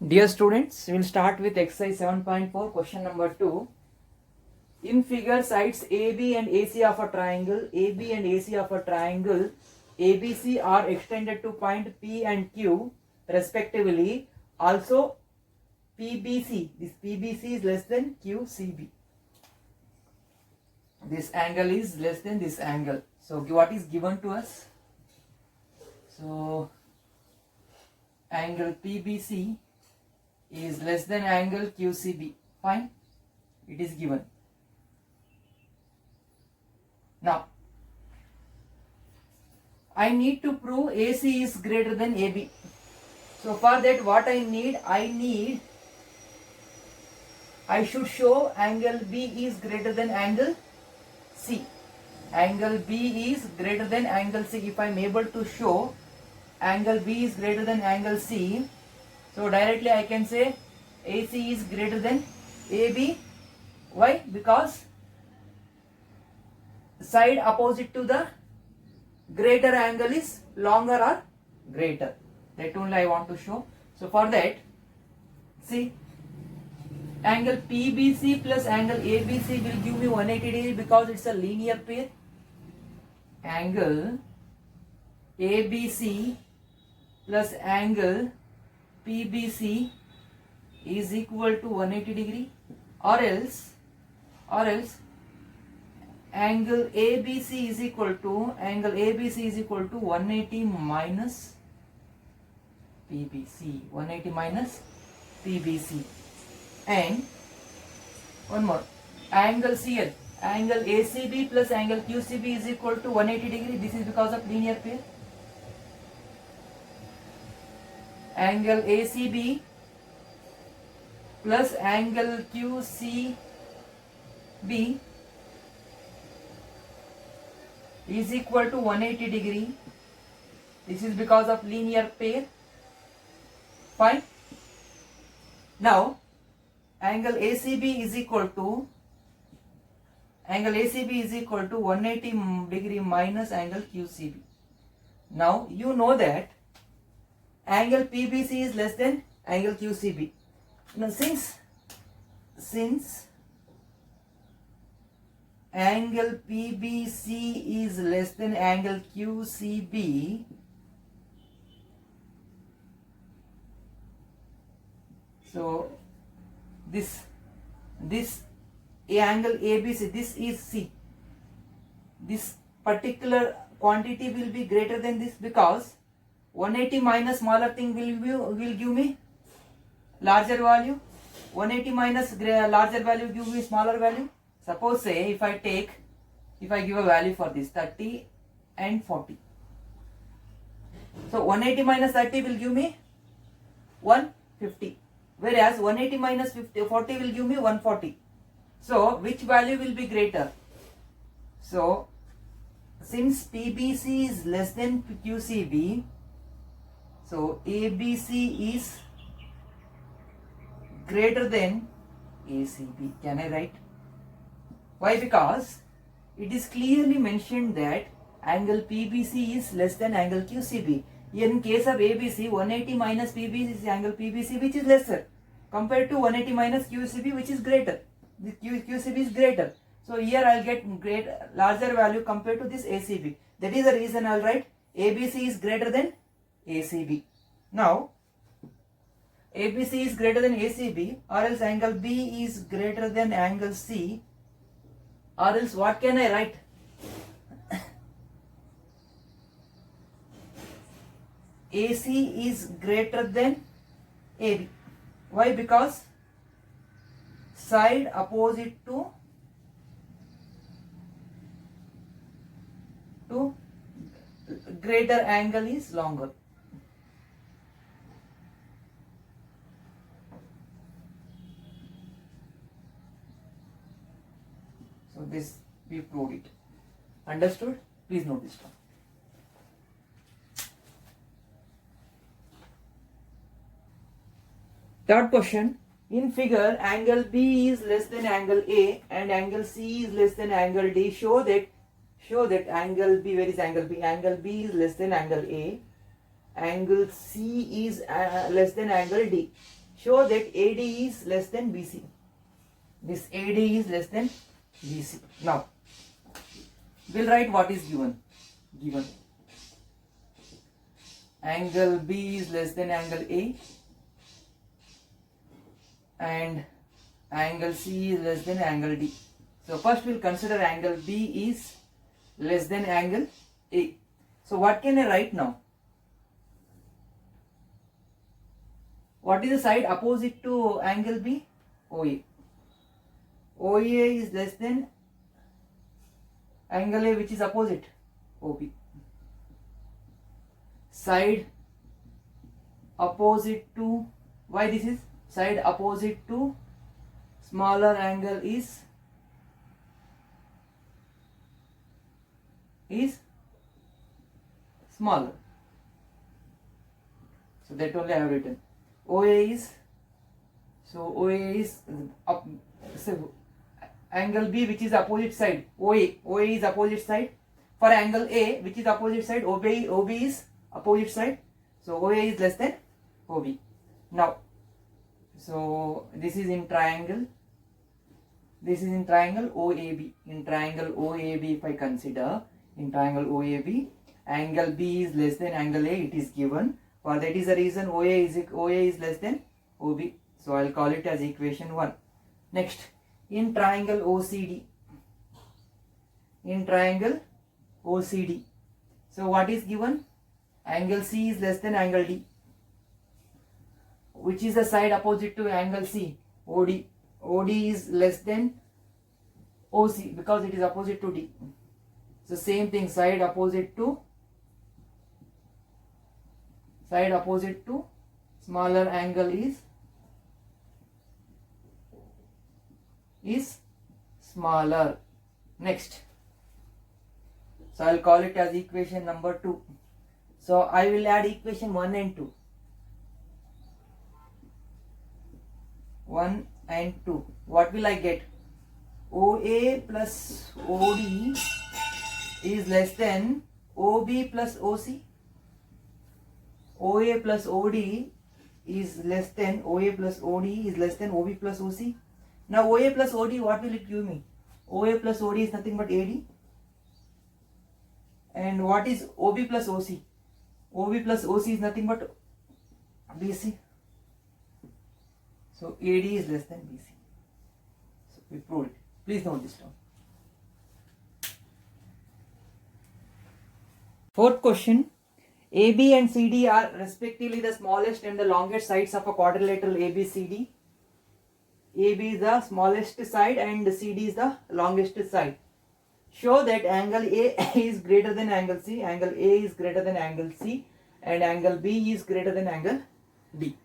Dear students, we will start with exercise 7.4, question number 2. In figure, sides AB and AC of a triangle, AB and AC of a triangle, ABC are extended to point P and Q respectively. Also, PBC, this PBC is less than QCB. This angle is less than this angle. So, what is given to us? So, angle PBC is less than angle QCB. Fine, it is given. Now, I need to prove AC is greater than AB. So for that, what I should show angle B is greater than angle C. Angle B is greater than angle C. If I am able to show angle B is greater than angle C, so directly I can say AC is greater than AB. Why? Because side opposite to the greater angle is longer or greater. That only I want to show. So for that, see, angle PBC plus angle ABC will give me 180 degree because it's a linear pair. Angle ABC plus angle PBC is equal to 180 degree, or else angle ABC is equal to 180 minus PBC, 180 minus PBC. And one more, angle CL, angle ACB plus angle QCB is equal to 180 degree. This is because of linear pair. Angle ACB plus angle QCB is equal to 180 degree. This is because of linear pair. Fine. Now, angle ACB is equal to 180 degree minus angle QCB. Now, you know that angle PBC is less than angle QCB. Now, since angle PBC is less than angle QCB, so this angle ABC, this is C. This particular quantity will be greater than this because 180 minus smaller thing will give me larger value. 180 minus larger value give me smaller value. Suppose say if I give a value for this 30 and 40. So 180 minus 30 will give me 150. Whereas 180 minus 40 will give me 140. So which value will be greater? So since PBC is less than QCB, so ABC is greater than ACB. Can I write? Why? Because it is clearly mentioned that angle PBC is less than angle QCB. In case of ABC, 180 minus PBC is angle PBC which is lesser compared to 180 minus QCB which is greater. The QCB is greater. So here I will get larger value compared to this ACB. That is the reason I will write ABC is greater than ACB. Now, ABC is greater than ACB, or else angle B is greater than angle C, or else what can I write? AC is greater than AB. Why? Because side opposite to greater angle is longer. So this we proved it. Understood? Please note this one. Third question. In figure, angle B is less than angle A and angle C is less than angle D. Show that angle B, where is angle B? Angle B is less than angle A. Angle C is less than angle D. show that AD is less than BC. This AD is less than BC. Now, we'll write what is given. Given angle B is less than angle A and angle C is less than angle D. So first we'll consider angle B is less than angle A. So what can I write now? What is the side opposite to angle B? OA. OA is less than angle A, which is opposite, OB. Side opposite to, why this is? Side opposite to smaller angle is smaller. So that only I have written. OA is, so OA is up, so angle B, which is opposite side. OA is opposite side. For angle A, which is opposite side, OB is opposite side. So OA is less than OB. Now, so this is in triangle. This is in triangle OAB. In triangle OAB, if I consider in triangle OAB, angle B is less than angle A. It is given. For that is the reason OA is less than OB. So I'll call it as equation 1. Next, in triangle OCD. In triangle OCD. So what is given? Angle C is less than angle D. Which is the side opposite to angle C? OD. OD is less than OC because it is opposite to D. So same thing, side opposite to smaller angle is smaller. Next, so I'll call it as equation number 2. So I will add equation 1 and 2. 1 and 2. What will I get? OA plus OD is less than OB plus OC. OA plus OD is less than OB plus OC. Now OA plus OD, what will it give me? OA plus OD is nothing but AD. And what is OB plus OC? OB plus OC is nothing but BC. So AD is less than BC. So we proved it. Please note this down. Fourth question. AB and CD are respectively the smallest and the longest sides of a quadrilateral ABCD. AB is the smallest side and CD is the longest side. Show that angle A is greater than angle C, angle A is greater than angle C, and angle B is greater than angle D.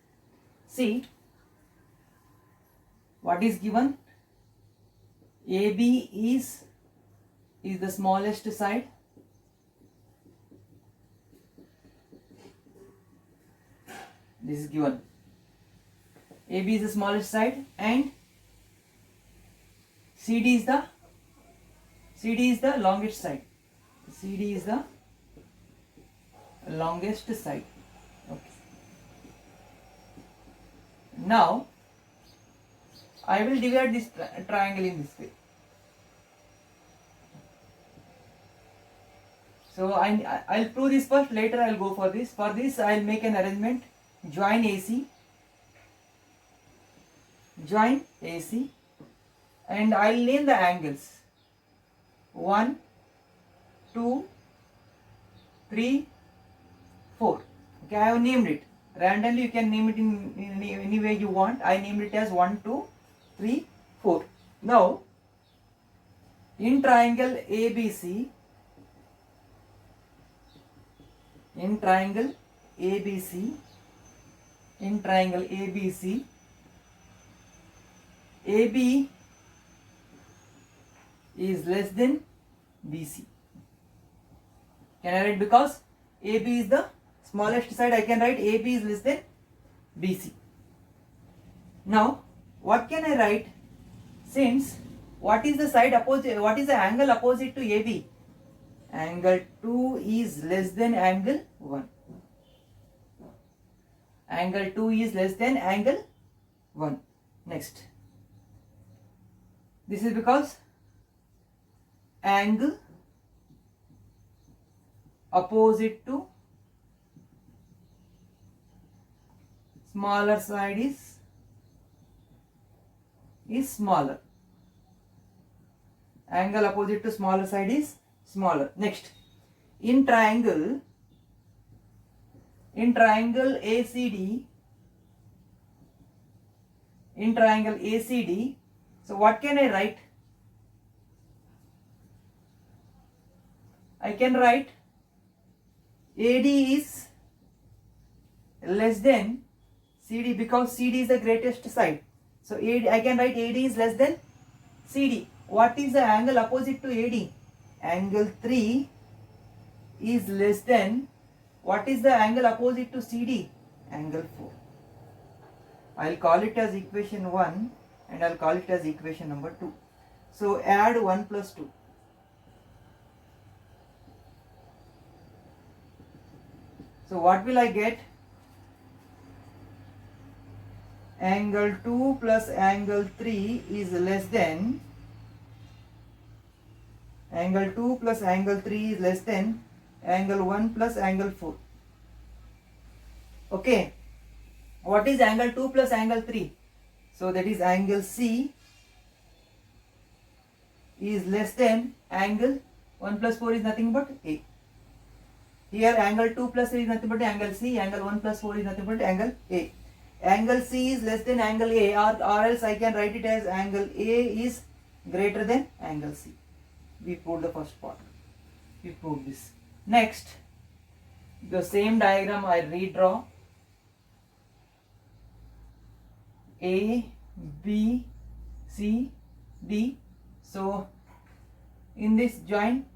See, what is given? AB is the smallest side. This is given. AB is the smallest side and CD is the longest side. CD is the longest side. Okay. Now I will divide this triangle in this way. So I'll prove this first. Later I'll go for this. For this I'll make an arrangement. Join AC, and I'll name the angles 1, 2, 3, 4. Okay, I have named it. Randomly you can name it in any way you want. I named it as 1, 2, 3, 4. Now, in triangle ABC, AB is less than BC. Can I write, because AB is the smallest side, I can write AB is less than BC. Now, what can I write? Since what is the side opposite, what is the angle opposite to AB? Angle 2 is less than angle 1. Angle 2 is less than angle 1. Next, this is because angle opposite to smaller side is smaller. Angle opposite to smaller side is smaller. Next, in triangle ACD, so what can I write? I can write AD is less than CD because CD is the greatest side. So AD, I can write AD is less than CD. What is the angle opposite to AD? Angle 3 is less than, what is the angle opposite to CD? Angle 4. I'll call it as equation 1 and I'll call it as equation number 2. So add 1 plus 2. So what will I get? Angle 2 plus angle 3 is less than, angle 2 plus angle 3 is less than angle 1 plus angle 4. Okay. What is angle 2 plus angle 3? So that is angle C is less than angle 1 plus 4 is nothing but A. Here angle 2 plus 3 is nothing but angle C, angle 1 plus 4 is nothing but angle A. Angle C is less than angle A, or else I can write it as angle A is greater than angle C. We proved the first part. We proved this. Next, the same diagram I redraw. A, B, C, D. So in this joint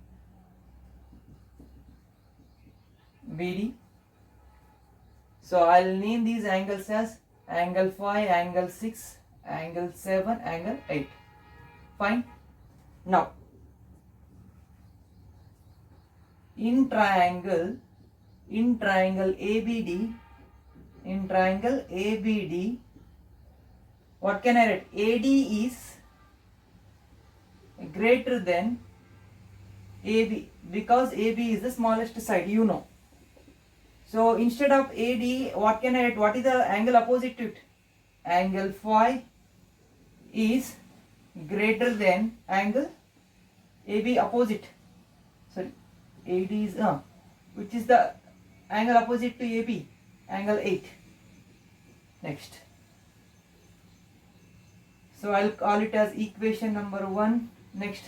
BD. So I'll name these angles as angle 5, angle 6, angle 7, angle 8. Fine. Now, in triangle ABD, what can I write? AD is greater than AB because AB is the smallest side, you know. So instead of AD, what can I write? What is the angle opposite to it? Angle phi is greater than angle AB opposite. Sorry, AD is which is the angle opposite to AB? Angle 8. Next. So I'll call it as equation number 1. Next,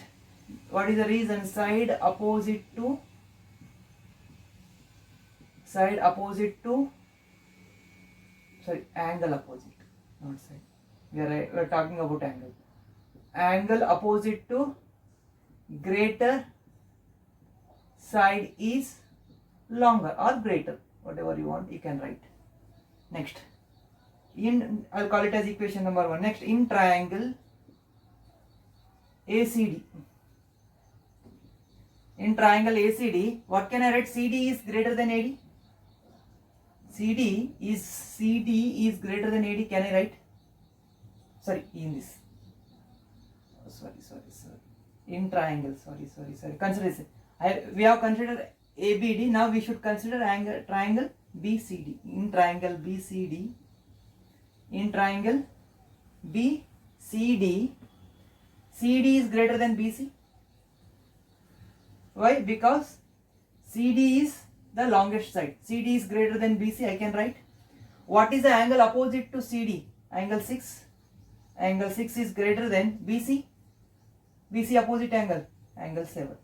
what is the reason? Side opposite to angle opposite, not side. We are talking about angle. Angle opposite to greater side is longer or greater, whatever you want, you can write. Next, I'll call it as equation number 1. Next, in triangle ACD. In triangle ACD, what can I write? CD is greater than AD. CD is greater than AD. Can I write? Sorry, in this. Oh, sorry. In triangle. Sorry. Consider this. We have considered ABD. Now we should consider triangle BCD. In triangle BCD. CD is greater than BC. Why? Because CD is the longest side. CD is greater than BC. I can write. What is the angle opposite to CD? Angle 6. Angle 6 is greater than BC. BC opposite angle. Angle 7.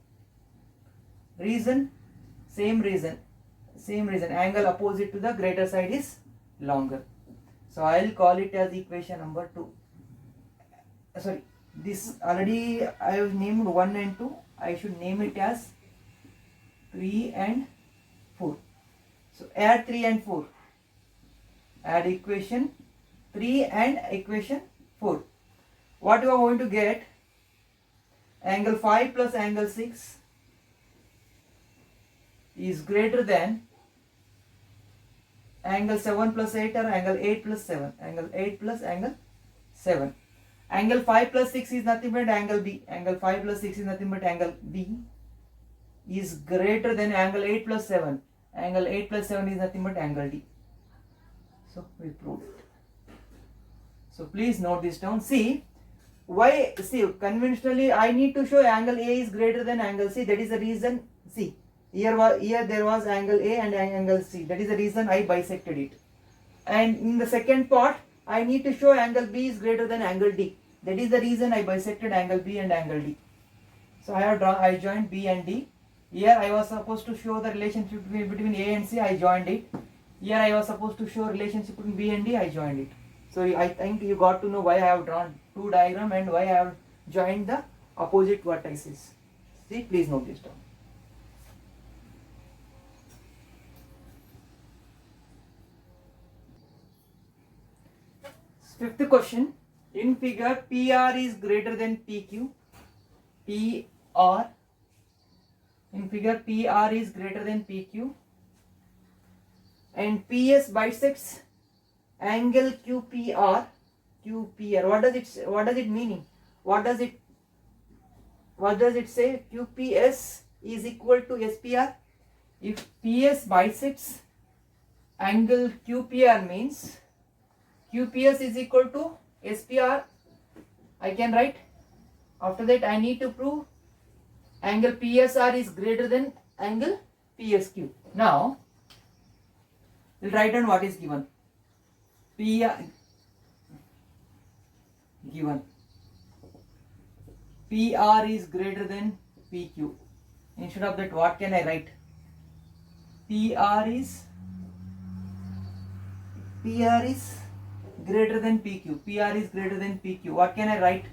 Reason? Same reason. Angle opposite to the greater side is longer. So I'll call it as equation number 2. Sorry, this already I have named 1 and 2. I should name it as 3 and 4. So add 3 and 4. Add equation 3 and equation 4. What you are going to get? Angle 5 plus angle 6 is greater than angle 7 plus 8 or angle 8 plus 7? Angle 8 plus angle 7. Angle 5 plus 6 is nothing but angle B. Angle 5 plus 6 is nothing but angle B is greater than angle 8 plus 7. Angle 8 plus 7 is nothing but angle D. So we proved it. So please note this down. See, why? See, conventionally I need to show angle A is greater than angle C. That is the reason. See, here there was angle A and angle C. That is the reason I bisected it. And in the second part, I need to show angle B is greater than angle D. That is the reason I bisected angle B and angle D. So I joined B and D. Here I was supposed to show the relationship between A and C. I joined it. Here I was supposed to show relationship between B and D. I joined it. So I think you got to know why I have drawn two diagrams and why I have joined the opposite vertices. See, please note this down. Fifth question. In figure, PR is greater than PQ. PR. In figure, PR is greater than PQ. And PS bisects angle QPR. QPR. What does it mean? What does it say? QPS is equal to SPR. If PS bisects angle QPR means QPS is equal to SPR. I can write. After that, I need to prove angle PSR is greater than angle PSQ. Now, we'll write down what is given. Given PR is greater than PQ. Instead of that, what can I write? PR is greater than PQ. PR is greater than PQ. What can I write?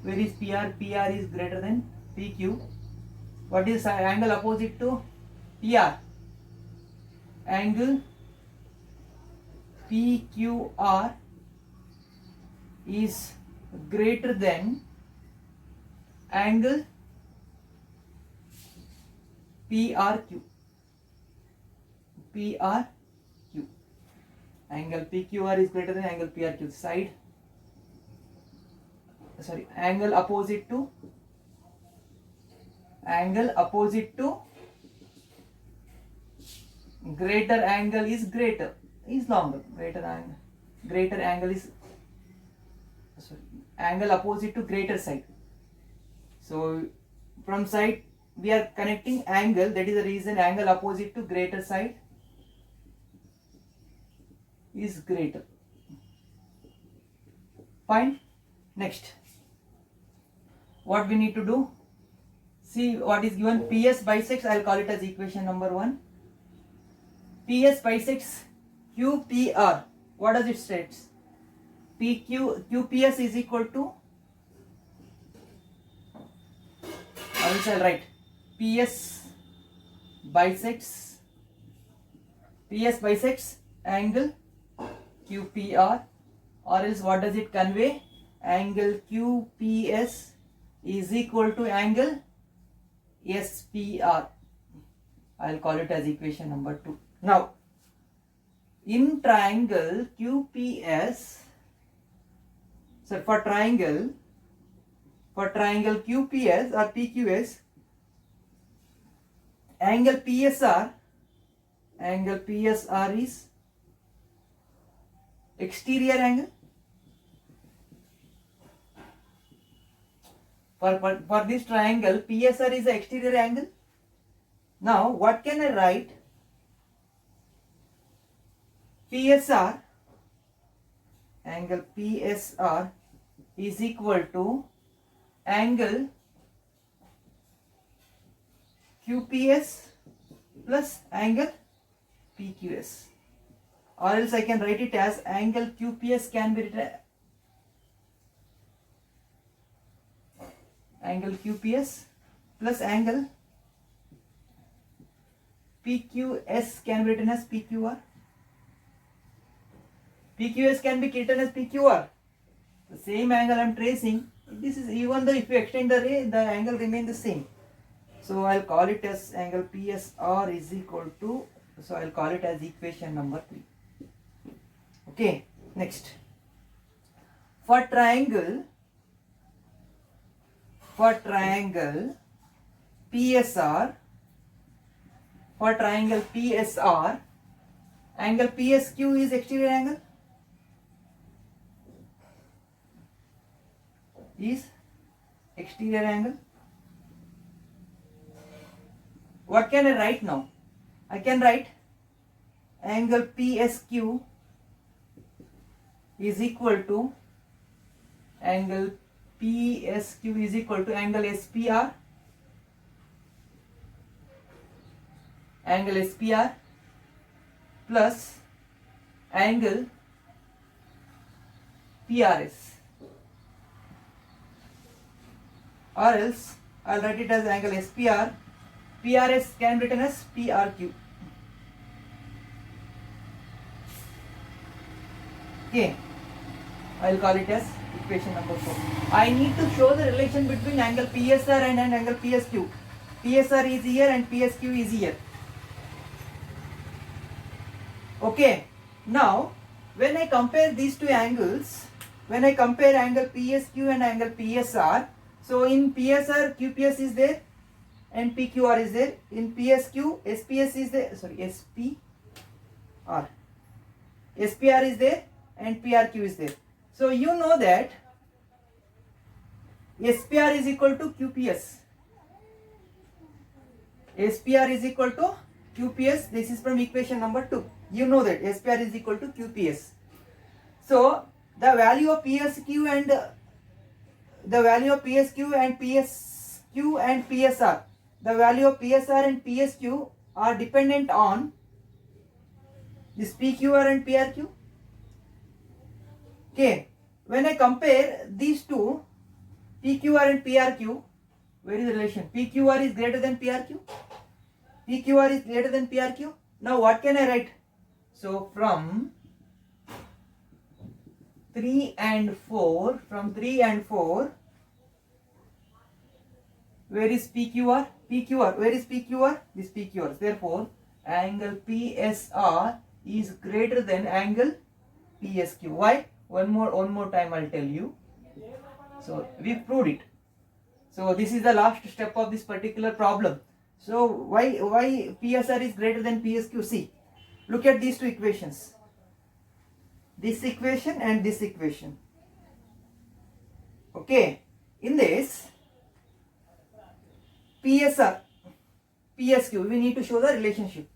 Where is PR? PR is greater than PQ. What is angle opposite to PR? Angle PQR is greater than angle PRQ. PRQ. Angle PQR is greater than angle PRQ. Side. Sorry. Angle opposite to greater angle is greater. Is longer. Greater angle is angle opposite to greater side. So from side we are connecting angle. That is the reason angle opposite to greater side is greater. Fine. Next, what we need to do? See what is given. PS bisects. I'll call it as equation number 1. PS bisects QPR. What does it states? QPS is equal to, I will write PS bisects angle QPR, or else what does it convey? Angle QPS is equal to angle SPR. I'll call it as equation number 2. Now, in triangle QPS, so for triangle QPS or PQS, angle PSR is exterior angle. For this triangle, PSR is the exterior angle. Now, what can I write? PSR, angle PSR is equal to angle QPS plus angle PQS, or else I can write it as angle QPS can be written angle QPS plus angle PQS can be written as PQR. PQS can be written as PQR. The same angle I am tracing. This is, even though if you extend the ray, the angle remains the same. So I'll call it as angle PSR is equal to So I'll call it as equation number 3. Okay, next. For triangle PSR, angle PSQ is exterior angle. What can I write now? I can write angle PSQ is equal to angle SPR plus angle PRS, or else I'll write it as angle SPR. PRS can be written as PRQ. Okay, I'll call it as equation number 4. I need to show the relation between angle PSR and angle PSQ. PSR is here and PSQ is here. Okay, now when I compare these two angles, when I compare angle PSQ and angle PSR, so in PSR QPS is there and PQR is there. In PSQ SPS is there, SPR is there and PRQ is there. So you know that SPR is equal to QPS. SPR is equal to QPS. This is from equation number 2. You know that SPR is equal to QPS. So the value of PSQ and PSR, the value of PSR and PSQ are dependent on this PQR and PRQ. Okay, when I compare these two, PQR and PRQ, where is the relation? PQR is greater than PRQ. PQR is greater than PRQ. Now what can I write? So from 3 and 4, where is PQR? Where is PQR? This PQR. Therefore, angle PSR is greater than angle PSQ. Why? One more time I'll tell you. So we proved it. So this is the last step of this particular problem. So why PSR is greater than PSQ? See, look at these two equations. This equation and this equation. Okay, in this PSR, PSQ, we need to show the relationship.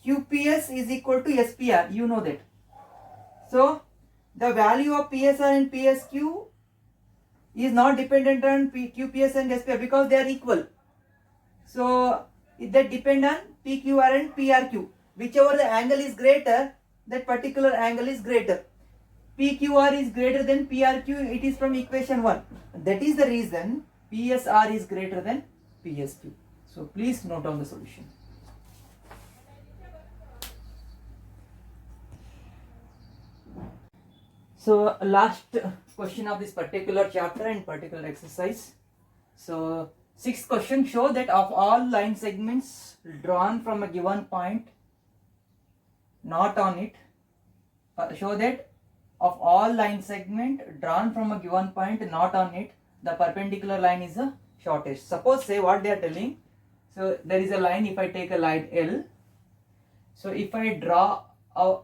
QPS is equal to SPR, you know that. So the value of PSR and PSQ is not dependent on QPS and SPR because they are equal. So that depend on PQR and PRQ. Whichever the angle is greater, that particular angle is greater. PQR is greater than PRQ, it is from equation 1. That is the reason PSR is greater than PSQ. So please note down the solution. So last question of this particular chapter and particular exercise. So 6th question, show that of all line segments drawn from a given point not on it, show that of all line segment drawn from a given point not on it, the perpendicular line is the shortest. Suppose, say what they are telling. So there is a line, if I take a line L, so if I draw a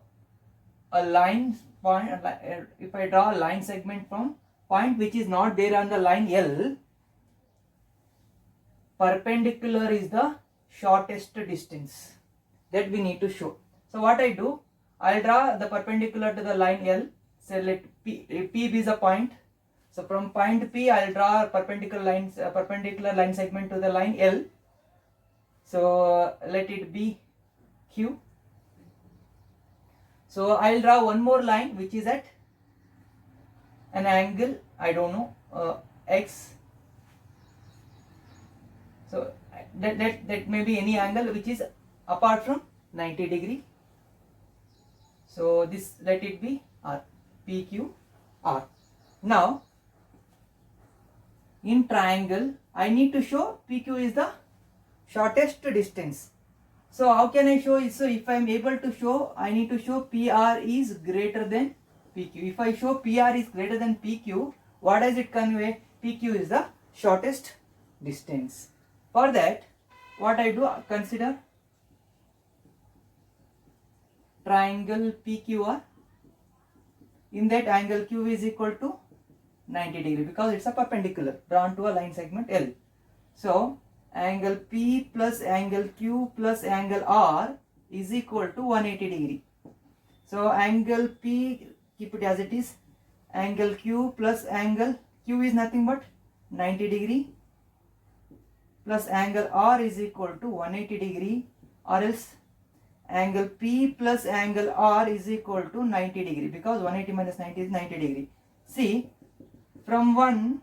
line point, if I draw a line segment from point which is not there on the line L, perpendicular is the shortest distance. That we need to show. So what I do, I'll draw the perpendicular to the line L. Say let P be the point. So from point P, I'll draw a perpendicular line segment to the line L. So let it be Q. So I'll draw one more line which is at an angle, I don't know, X. So that may be any angle which is apart from 90 degree. So this, let it be R, PQ, R. Now in triangle, I need to show PQ is the shortest distance. So how can I show it? So if I am able to show, I need to show PR is greater than PQ. If I show PR is greater than PQ, what does it convey? PQ is the shortest distance. For that, what I do, consider triangle PQR. In that, angle Q is equal to 90 degree because it's a perpendicular drawn to a line segment L. So angle P plus angle Q plus angle R is equal to 180 degree. So angle P, keep it as it is. Angle Q plus angle Q is nothing but 90 degree plus angle R is equal to 180 degree, or else angle P plus angle R is equal to 90 degree because 180 minus 90 is 90 degree. See, from one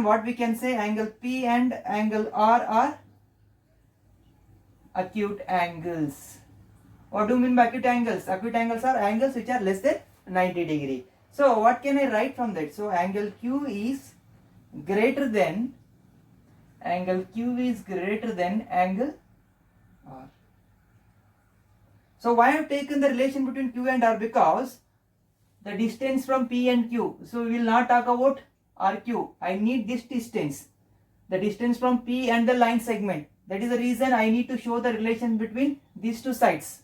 what we can say, angle P and angle R are acute angles. What do you mean by acute angles? Acute angles are angles which are less than 90 degree. So what can I write from that? So angle Q is greater than angle angle R. So why I have taken the relation between Q and R? Because the distance from P and Q. So we will not talk about RQ. I need this distance. The distance from P and the line segment. That is the reason I need to show the relation between these two sides.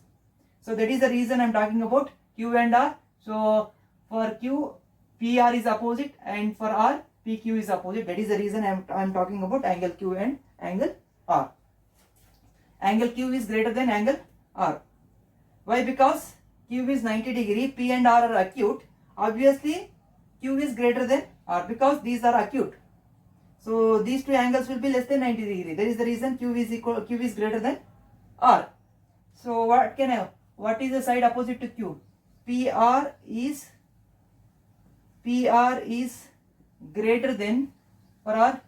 So that is the reason I am talking about Q and R. So for Q, PR is opposite, and for R, PQ is opposite. That is the reason I am talking about angle Q and angle R. Angle Q is greater than angle R. Why? Because Q is 90 degree, P and R are acute. Obviously, Q is greater than R because these are acute. So these two angles will be less than 90 degree. That is the reason Q is greater than R. So what is the side opposite to Q? PR is greater than, for R,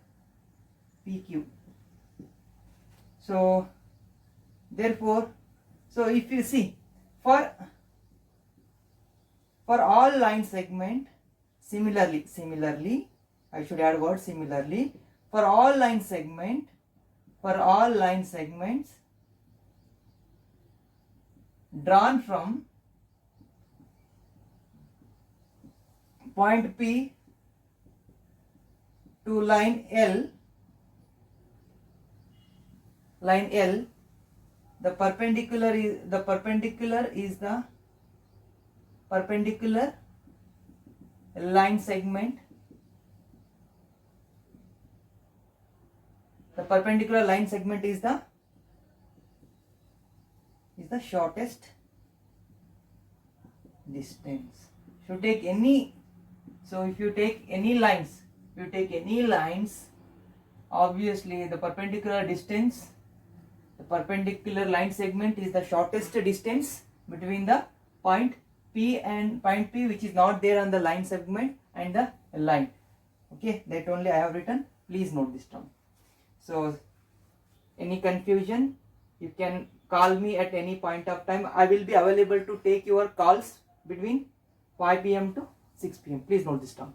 PQ. So therefore, so if you see, for all line segment, similarly, I should add word similarly, for all line segments drawn from point P to line L, the perpendicular line segment. The perpendicular line segment is the shortest distance. Should take any. So if you take any lines, obviously the perpendicular line segment is the shortest distance between the point P which is not there on the line segment and the line. Okay, that only I have written. Please note this term. So any confusion, you can call me at any point of time. I will be available to take your calls between 5 p.m. to 6 p.m. Please note this term.